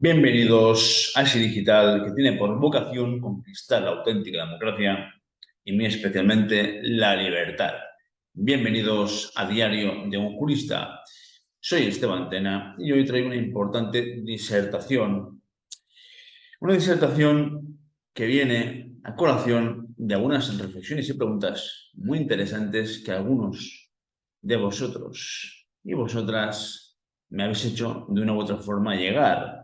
Bienvenidos a ese digital que tiene por vocación conquistar la auténtica democracia y muy especialmente la libertad. Bienvenidos a Diario de un Jurista. Soy Esteban Tena y hoy traigo una importante disertación. Una disertación que viene a colación de algunas reflexiones y preguntas muy interesantes que algunos de vosotros y vosotras me habéis hecho de una u otra forma llegar.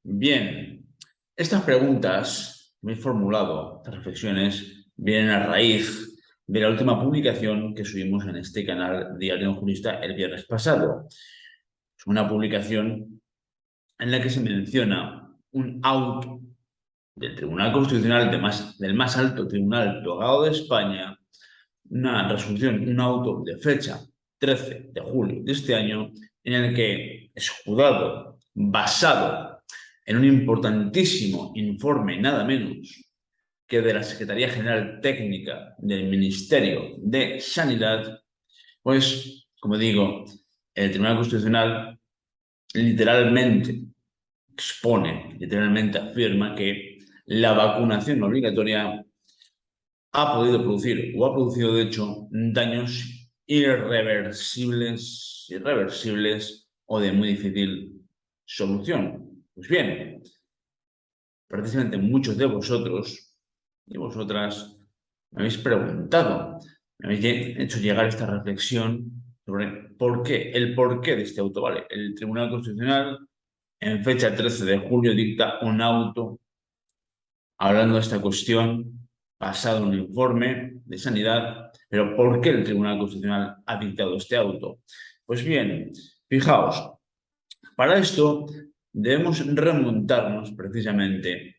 Bien, estas preguntas que me he formulado, estas reflexiones, vienen a raíz de la última publicación que subimos en este canal Diario de un Jurista el viernes pasado. Es una publicación en la que se menciona un auto del Tribunal Constitucional del más alto tribunal togado de España, una resolución, un auto de fecha 13 de julio de este año, en el que es juzgado basado en un importantísimo informe, nada menos que de la Secretaría General Técnica del Ministerio de Sanidad, pues, como digo, el Tribunal Constitucional literalmente expone, literalmente afirma que la vacunación obligatoria ha podido producir o ha producido, de hecho, daños irreversibles o de muy difícil solución. Pues bien, precisamente muchos de vosotros y vosotras me habéis preguntado, me habéis hecho llegar esta reflexión sobre el porqué de este auto. Vale, el Tribunal Constitucional en fecha 13 de julio dicta un auto hablando de esta cuestión basado en un informe de sanidad, pero ¿por qué el Tribunal Constitucional ha dictado este auto? Pues bien, fijaos, para esto debemos remontarnos precisamente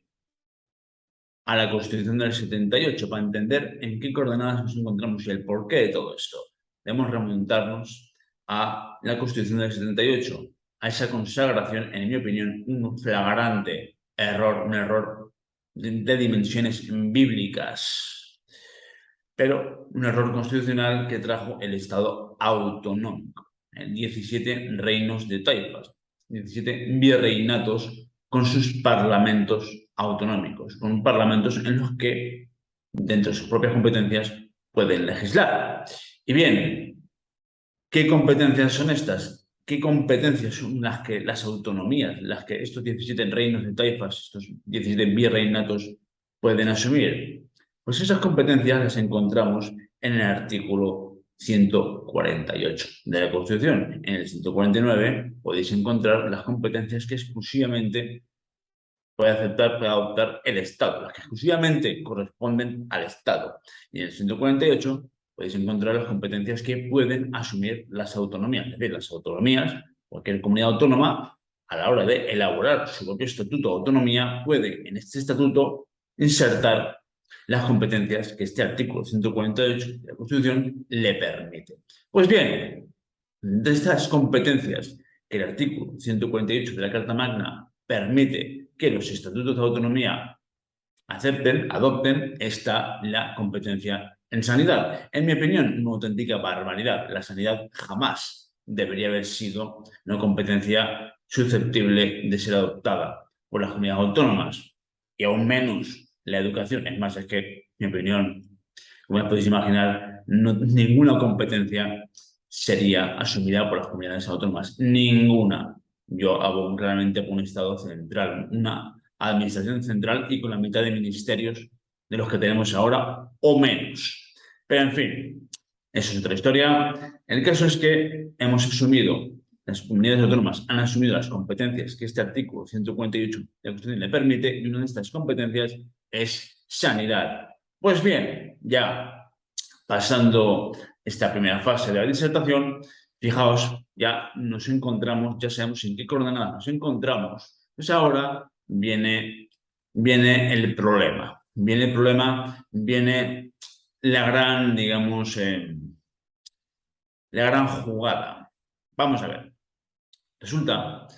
a la Constitución del 78 para entender en qué coordenadas nos encontramos y el porqué de todo esto. Debemos remontarnos a la Constitución del 78, a esa consagración, en mi opinión, un flagrante error, un error de dimensiones bíblicas, pero un error constitucional que trajo el Estado autonómico, 17 reinos de taifas, 17 virreinatos con sus parlamentos autonómicos, con parlamentos en los que, dentro de sus propias competencias, pueden legislar. Y bien, ¿qué competencias son estas? ¿Qué competencias son las que las autonomías, las que estos 17 reinos de taifas, estos 17 virreinatos pueden asumir? Pues esas competencias las encontramos en el artículo 148 de la Constitución. En el 149 podéis encontrar las competencias que exclusivamente puede adoptar el Estado, las que exclusivamente corresponden al Estado. Y en el 148 podéis encontrar las competencias que pueden asumir las autonomías. Es decir, las autonomías, cualquier comunidad autónoma, a la hora de elaborar su propio estatuto de autonomía, puede en este estatuto insertar las competencias que este artículo 148 de la Constitución le permite. Pues bien, de estas competencias que el artículo 148 de la Carta Magna permite que los estatutos de autonomía adopten, está la competencia en sanidad. En mi opinión, una auténtica barbaridad. La sanidad jamás debería haber sido una competencia susceptible de ser adoptada por las comunidades autónomas, y aún menos la educación. Es más, es que, en mi opinión, como ya podéis imaginar, ninguna competencia sería asumida por las comunidades autónomas. Ninguna. Yo abogo claramente por un Estado central, una administración central y con la mitad de ministerios de los que tenemos ahora o menos. Pero en fin, eso es otra historia. El caso es que hemos asumido, las comunidades autónomas han asumido las competencias que este artículo 148 de la Constitución le permite, y una de estas competencias es sanidad. Pues bien, ya pasando esta primera fase de la disertación, fijaos, ya nos encontramos, ya sabemos en qué coordenadas nos encontramos. Pues ahora viene el problema. Viene la gran, digamos, la gran jugada. Vamos a ver. Resulta,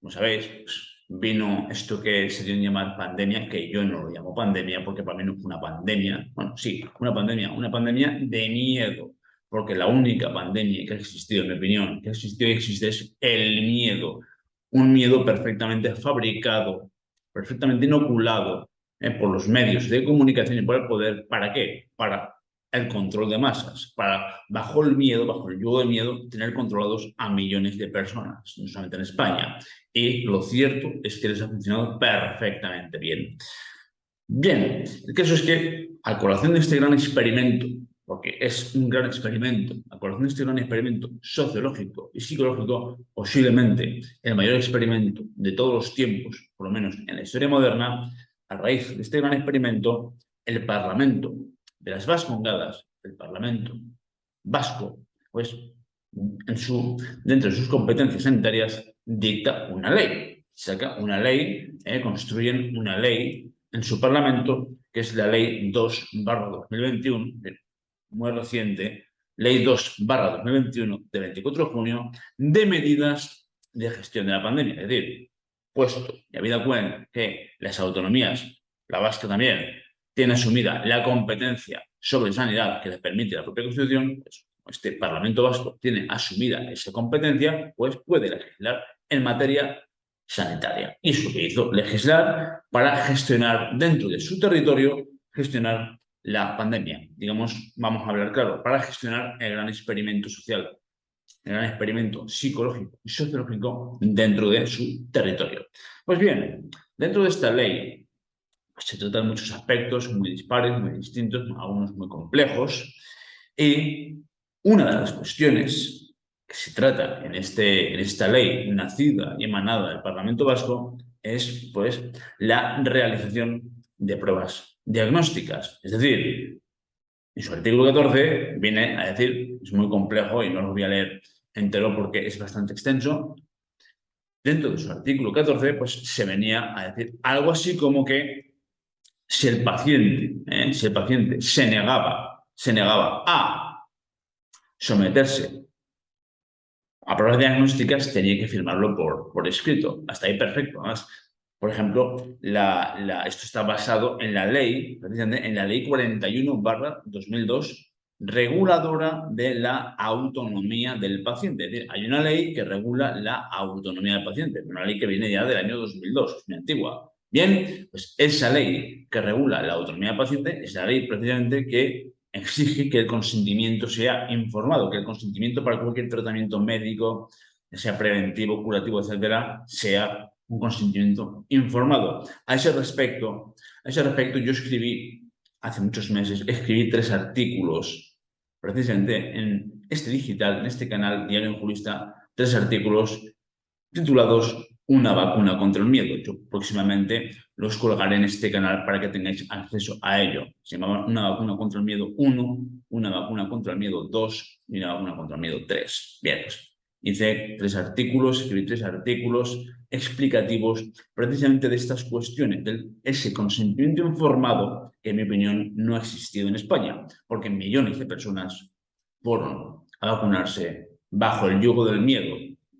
como sabéis, pues, vino esto que se dio en llamar pandemia, que yo no lo llamo pandemia porque para mí no fue una pandemia. Bueno, sí, una pandemia de miedo, porque la única pandemia que ha existido, en mi opinión, que ha existido y existe es el miedo. un miedo perfectamente fabricado, perfectamente inoculado por los medios de comunicación y por el poder. ¿Para qué? Para el control de masas, para, bajo el miedo, bajo el yugo del miedo, tener controlados a millones de personas, no solamente en España. Y lo cierto es que les ha funcionado perfectamente bien. Bien, el caso es que, a colación de este gran experimento, porque es un gran experimento, a colación de este gran experimento sociológico y psicológico, posiblemente el mayor experimento de todos los tiempos, por lo menos en la historia moderna, a raíz de este gran experimento, el Parlamento de las Vascongadas, el Parlamento vasco, pues dentro de sus competencias sanitarias, dicta una ley. Saca una ley, construyen una ley en su Parlamento, que es la Ley 2/2021, muy reciente, Ley 2/2021, de 24 de junio, de medidas de gestión de la pandemia. Es decir, puesto y habida cuenta que las autonomías, la vasca también, tiene asumida la competencia sobre sanidad que le permite la propia Constitución, pues, este Parlamento vasco tiene asumida esa competencia, pues puede legislar en materia sanitaria. Y es lo que hizo, legislar para gestionar dentro de su territorio, gestionar la pandemia. Digamos, vamos a hablar claro, para gestionar el gran experimento social, el gran experimento psicológico y sociológico dentro de su territorio. Pues bien, dentro de esta ley se tratan muchos aspectos muy dispares, muy distintos, algunos muy complejos, y una de las cuestiones que se trata en esta ley nacida y emanada del Parlamento Vasco es, pues, la realización de pruebas diagnósticas. Es decir, en su artículo 14 viene a decir, es muy complejo y no lo voy a leer entero porque es bastante extenso, dentro de su artículo 14 pues se venía a decir algo así como que si el paciente se negaba a someterse a pruebas diagnósticas, tenía que firmarlo por escrito. Hasta ahí perfecto. Además, por ejemplo, esto está basado en la ley, precisamente en la ley 41/2002, reguladora de la autonomía del paciente. Es decir, hay una ley que regula la autonomía del paciente, una ley que viene ya del año 2002, es muy antigua. Bien, pues esa ley que regula la autonomía del paciente es la ley precisamente que exige que el consentimiento sea informado, que el consentimiento para cualquier tratamiento médico, sea preventivo, curativo, etcétera, sea un consentimiento informado. A ese respecto yo escribí, hace muchos meses, escribí 3 artículos, precisamente en este digital, en este canal Diario Jurista, 3 artículos titulados Una vacuna contra el miedo. Yo próximamente los colgaré en este canal para que tengáis acceso a ello. Se llama Una vacuna contra el miedo 1, Una vacuna contra el miedo 2 y Una vacuna contra el miedo 3. Bien, pues hice 3 artículos, escribí 3 artículos explicativos precisamente de estas cuestiones, de ese consentimiento informado que en mi opinión no ha existido en España, porque millones de personas fueron a vacunarse bajo el yugo del miedo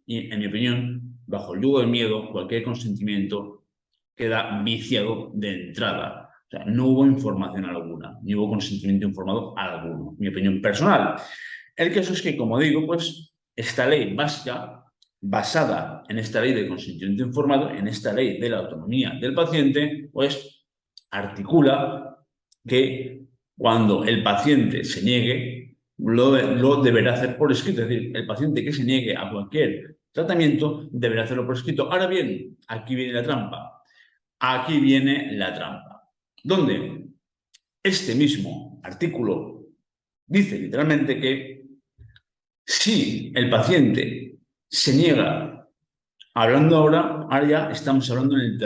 y, en mi opinión, bajo el yugo del miedo, cualquier consentimiento queda viciado de entrada. O sea, no hubo información alguna, ni hubo consentimiento informado alguno, mi opinión personal. El caso es que, como digo, pues esta ley básica, basada en esta ley de consentimiento informado, en esta ley de la autonomía del paciente, pues articula que cuando el paciente se niegue, lo deberá hacer por escrito. Es decir, el paciente que se niegue a cualquier tratamiento deberá hacerlo por escrito. Ahora bien, aquí viene la trampa. Aquí viene la trampa. Donde este mismo artículo dice literalmente que si el paciente se niega, hablando ahora ya estamos hablando en el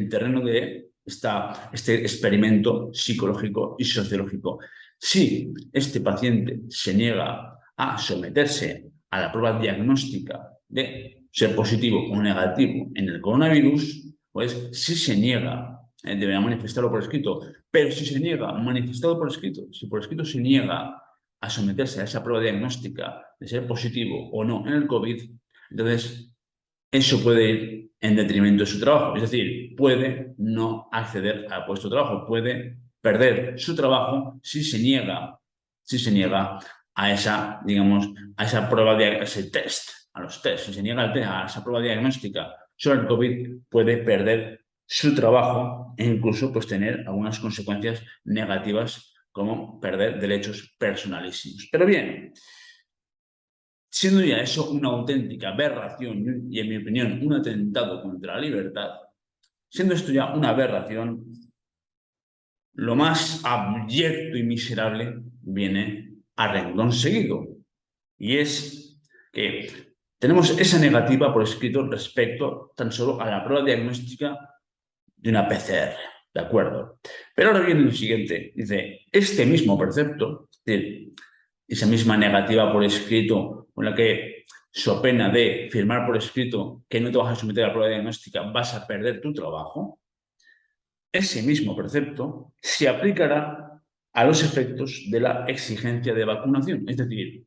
terreno de este experimento psicológico y sociológico. Si este paciente se niega a someterse a la prueba diagnóstica de ser positivo o negativo en el coronavirus, pues si se niega, deberá manifestarlo por escrito. Pero si se niega, manifestado por escrito, si por escrito se niega a someterse a esa prueba diagnóstica de ser positivo o no en el COVID, entonces eso puede ir en detrimento de su trabajo. Es decir, puede no acceder al puesto de trabajo, puede perder su trabajo si se niega a esa, digamos, a esa prueba, a ese test a los test, si se niega al test, a esa prueba diagnóstica sobre el COVID, puede perder su trabajo e incluso pues, tener algunas consecuencias negativas como perder derechos personalísimos. Pero bien, siendo ya eso una auténtica aberración y, en mi opinión, un atentado contra la libertad, siendo esto ya una aberración, lo más abyecto y miserable viene a renglón seguido. Y es que tenemos esa negativa por escrito respecto tan solo a la prueba diagnóstica de una PCR, ¿de acuerdo? Pero ahora viene el siguiente, dice, este mismo precepto, es decir, esa misma negativa por escrito con la que, so pena de firmar por escrito que no te vas a someter a la prueba diagnóstica, vas a perder tu trabajo, ese mismo precepto se aplicará a los efectos de la exigencia de vacunación. Es decir,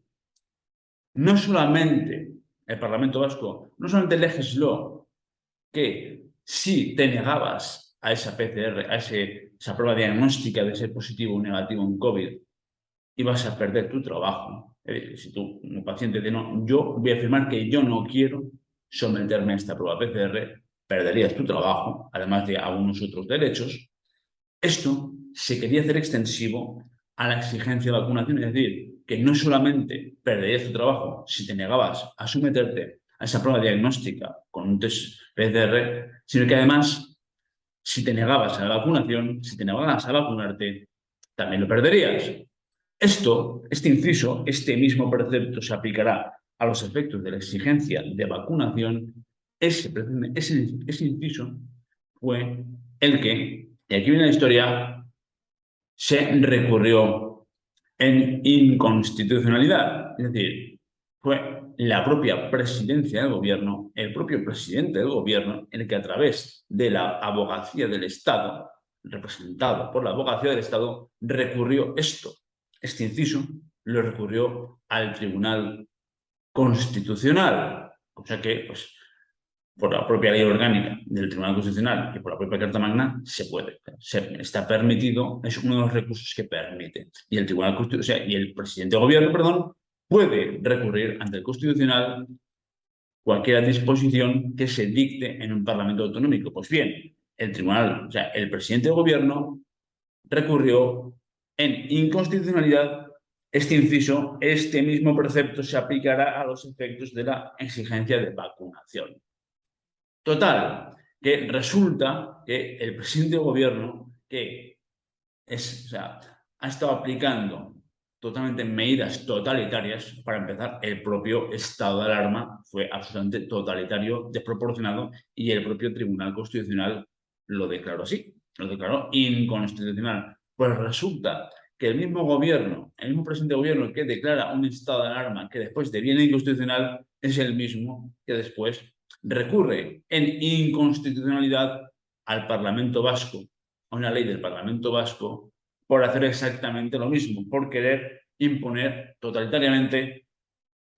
no solamente el Parlamento Vasco, no solamente legisló que si te negabas a esa PCR, a esa prueba diagnóstica de ser positivo o negativo en COVID, ibas a perder tu trabajo. Es decir, si tú, como paciente, no, yo voy a afirmar que yo no quiero someterme a esta prueba PCR, perderías tu trabajo, además de algunos otros derechos. Esto se quería hacer extensivo a la exigencia de vacunación, es decir, que no solamente perderías tu trabajo si te negabas a someterte a esa prueba diagnóstica con un test PCR, sino que además, si te negabas a la vacunación, si te negabas a vacunarte, también lo perderías. Este inciso, este mismo precepto se aplicará a los efectos de la exigencia de vacunación. Ese inciso fue el que, y aquí viene la historia, se recurrió en inconstitucionalidad. Es decir, fue la propia presidencia del gobierno, el propio presidente del gobierno, el que a través de la abogacía del Estado, representado por la abogacía del Estado, recurrió este inciso, lo recurrió al Tribunal Constitucional. O sea que, pues, por la propia ley orgánica del Tribunal Constitucional y por la propia Carta Magna, se puede. Está permitido, es uno de los recursos que permite. Y el Tribunal Constitucional, o sea, y el presidente de gobierno, perdón, puede recurrir ante el Constitucional cualquier disposición que se dicte en un Parlamento autonómico. Pues bien, el Tribunal, o sea, el presidente de gobierno recurrió en inconstitucionalidad. Este inciso, este mismo precepto se aplicará a los efectos de la exigencia de vacunación. Total, que resulta que el presidente del gobierno, que ha estado aplicando totalmente medidas totalitarias, para empezar, el propio estado de alarma fue absolutamente totalitario, desproporcionado, y el propio Tribunal Constitucional lo declaró así, lo declaró inconstitucional. Pues resulta que el mismo gobierno, el mismo presidente de gobierno que declara un estado de alarma que después deviene inconstitucional, es el mismo que después recurre en inconstitucionalidad al Parlamento Vasco, a una ley del Parlamento Vasco, por hacer exactamente lo mismo, por querer imponer totalitariamente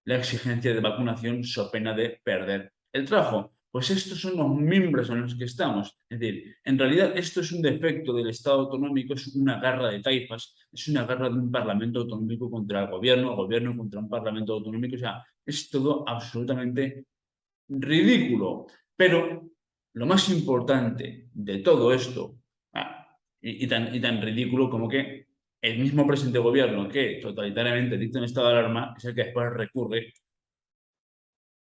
la exigencia de vacunación so pena de perder el trabajo. Pues estos son los mimbres en los que estamos. Es decir, en realidad esto es un defecto del Estado autonómico, es una guerra de taifas, es una guerra de un Parlamento autonómico contra el gobierno contra un Parlamento autonómico. O sea, es todo absolutamente ridículo. Pero lo más importante de todo esto, y tan ridículo como que el mismo presidente de gobierno que totalitariamente dicta un estado de alarma es el que después recurre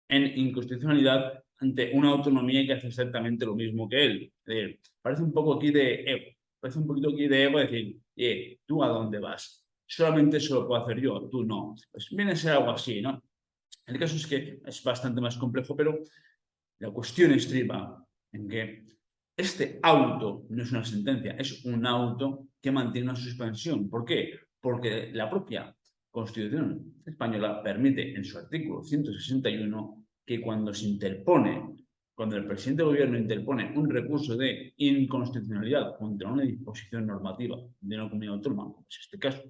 en inconstitucionalidad ante una autonomía que hace exactamente lo mismo que él. Es decir, parece un poco aquí de ego. Parece un poquito aquí de ego decir, ¿tú a dónde vas? Solamente eso lo puedo hacer yo, tú no. Pues viene a ser algo así, ¿no? El caso es que es bastante más complejo, pero la cuestión estriba en que este auto no es una sentencia, es un auto que mantiene una suspensión. ¿Por qué? Porque la propia Constitución española permite en su artículo 161 que cuando el presidente del gobierno interpone un recurso de inconstitucionalidad contra una disposición normativa de una comunidad autónoma, como es este caso,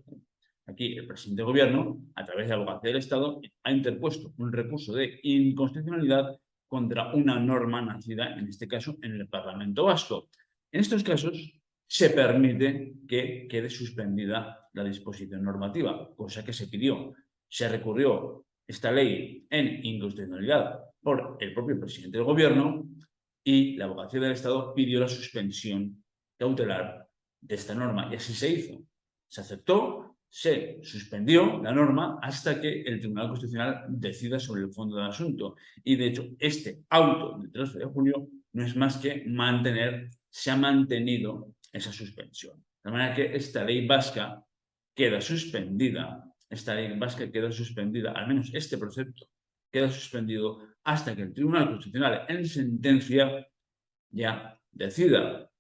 aquí el presidente del gobierno, a través de la abogacía del Estado, ha interpuesto un recurso de inconstitucionalidad contra una norma nacida, en este caso, en el Parlamento Vasco. En estos casos, se permite que quede suspendida la disposición normativa, cosa que se pidió. Se recurrió esta ley en inconstitucionalidad por el propio presidente del gobierno y la Abogacía del Estado pidió la suspensión cautelar de esta norma y así se hizo. Se aceptó, se suspendió la norma hasta que el Tribunal Constitucional decida sobre el fondo del asunto. Y de hecho, este auto del 13 de julio no es más que se ha mantenido esa suspensión. De manera que esta ley vasca queda suspendida, al menos este precepto queda suspendido hasta que el Tribunal Constitucional en sentencia ya decida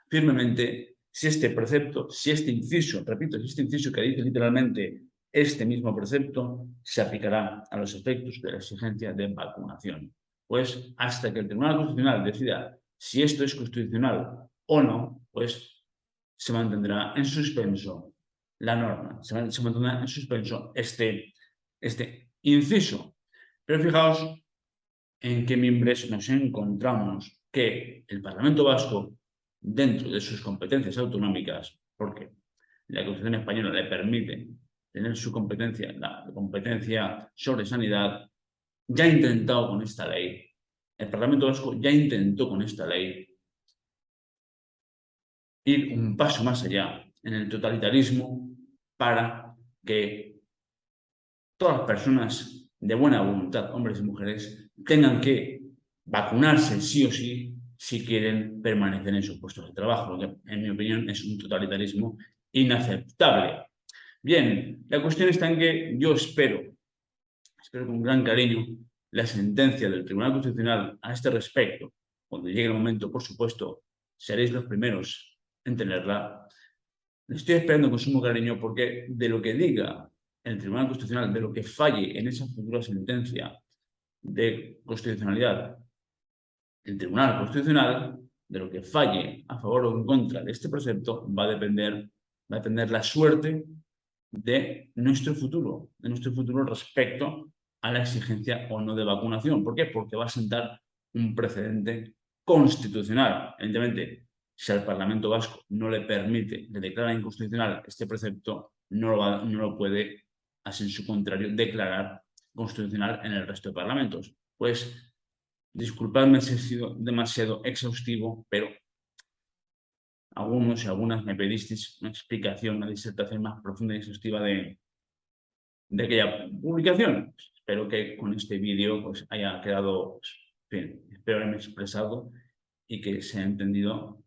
firmemente si este precepto, si este inciso, repito, si este inciso que dice literalmente este mismo precepto se aplicará a los efectos de la exigencia de vacunación. Pues hasta que el Tribunal Constitucional decida si esto es constitucional o no, pues se mantendrá en suspenso la norma, se mantendrá en suspenso este inciso. Pero fijaos en qué mimbres nos encontramos, que el Parlamento Vasco, dentro de sus competencias autonómicas, porque la Constitución española le permite tener su competencia, la competencia sobre sanidad, ya ha intentado con esta ley, el Parlamento Vasco ya intentó con esta ley ir un paso más allá en el totalitarismo para que todas las personas de buena voluntad, hombres y mujeres, tengan que vacunarse sí o sí si quieren permanecer en sus puestos de trabajo, lo que en mi opinión es un totalitarismo inaceptable. Bien, la cuestión está en que yo espero con gran cariño la sentencia del Tribunal Constitucional a este respecto. Cuando llegue el momento, por supuesto, seréis los primeros en tenerla. Estoy esperando con sumo cariño porque de lo que diga el Tribunal Constitucional, de lo que falle en esa futura sentencia de constitucionalidad, el Tribunal Constitucional, de lo que falle a favor o en contra de este precepto, va a depender la suerte de nuestro futuro respecto a la exigencia o no de vacunación. ¿Por qué? Porque va a sentar un precedente constitucional. Evidentemente, si al Parlamento Vasco no le permite, le declara inconstitucional este precepto, no lo puede, así en su contrario, declarar constitucional en el resto de parlamentos. Pues, disculpadme si he sido demasiado exhaustivo, pero algunos y algunas me pedisteis una explicación, una disertación más profunda y exhaustiva de aquella publicación. Espero que con este vídeo pues, haya quedado, pues, bien, espero haberme expresado y que se haya entendido.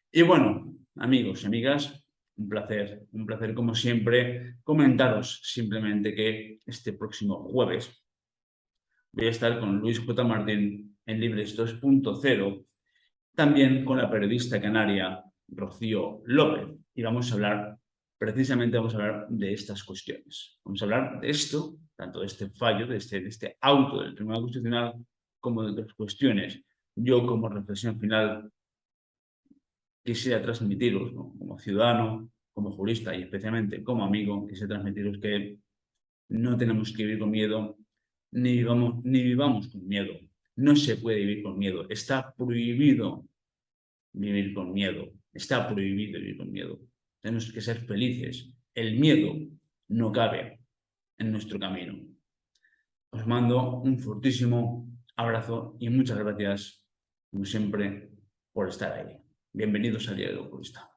Y bueno, amigos y amigas, un placer como siempre comentaros simplemente que este próximo jueves voy a estar con Luis J. Martín en Libres 2.0, también con la periodista canaria Rocío López, y vamos a hablar de estas cuestiones. Vamos a hablar de esto, tanto de este fallo, de este auto del Tribunal Constitucional, como de otras cuestiones. Yo, como reflexión final, quisiera transmitiros, ¿no? Como ciudadano, como jurista y especialmente como amigo, quisiera transmitiros que no tenemos que vivir con miedo, ni vivamos con miedo. No se puede vivir con miedo. Está prohibido vivir con miedo. Está prohibido vivir con miedo. Tenemos que ser felices. El miedo no cabe en nuestro camino. Os mando un fortísimo abrazo y muchas gracias, como siempre, por estar ahí. Bienvenidos al Diario del Jurista.